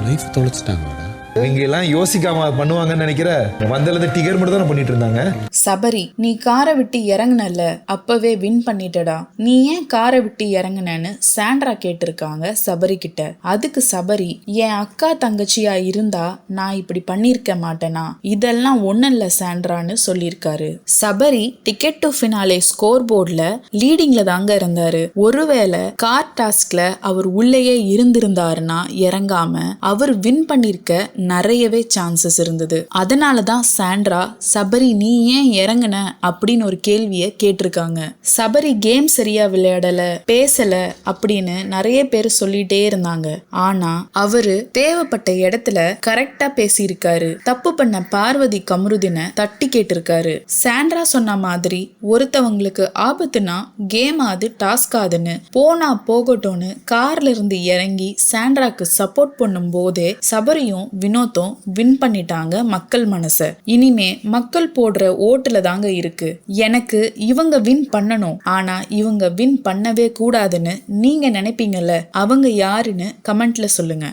Life தொலைச்சிட்டாங்களாடா. இவங்க எல்லாம் யோசிக்காம பண்ணுவாங்கன்னு நினைக்கிற. வந்ததுல டிகர் மட்டும் தானே பண்ணிட்டு இருந்தாங்க. சபரி, நீ காரை விட்டு இறங்குனல, அப்பவே வின் பண்ணிட்டடா. நீ ஏன் காரை விட்டு இறங்குனன்னு சாண்ட்ரா கேட்டிருக்காங்க சபரி கிட்ட. அதுக்கு சபரி, என் அக்கா தங்கச்சியா இருந்தா நான் இப்படி பண்ணிருக்க மாட்டேனா, இதெல்லாம் ஒண்ணு இல்ல சாண்ட்ரான்னு சொல்லியிருக்காரு. Sabari ticket to finale score போர்ட்ல லீடிங்ல தாங்க இருந்தாரு. ஒருவேளை கார் டாஸ்க்ல அவர் உள்ளேயே இருந்திருந்தாருன்னா இறங்காம அவர் வின் பண்ணிருக்க நிறையவே சான்சஸ் இருந்தது. அதனாலதான் சாண்ட்ரா, சபரி நீ ஏன் இறங்குன அப்படின்னு ஒரு கேள்வியை கேட்டிருக்காங்க. சபரி கேம் சரியா விளையாடல, பேசல அப்படின்னு நிறைய பேர் சொல்லிட்டே இருந்தாங்க. ஆனா அவரு தேவைப்பட்ட இடத்துல கரெக்டா பேசியிருக்காரு. தப்பு பண்ண பார்வதி கமருதினை தட்டி கேட்டிருக்காரு. சாண்ட்ரா சொன்ன மாதிரி ஒருத்தவங்களுக்கு ஆபத்துனா கேம் ஆது டாஸ்க் ஆதுன்னு போனா போகட்டும்னு கார்ல இருந்து இறங்கி சாண்ட்ராக்கு சப்போர்ட் பண்ணும் போதே சபரியும் வினோத்தும் வின் பண்ணிட்டாங்க மக்கள் மனச. இனிமே மக்கள் போடுற ஓட்டுல தாங்க இருக்கு. எனக்கு இவங்க வின் பண்ணணும், ஆனா இவங்க வின் பண்ணவே கூடாதுன்னு நீங்க நினைப்பீங்கல்ல, அவங்க யாருன்னு கமெண்ட்ல சொல்லுங்க.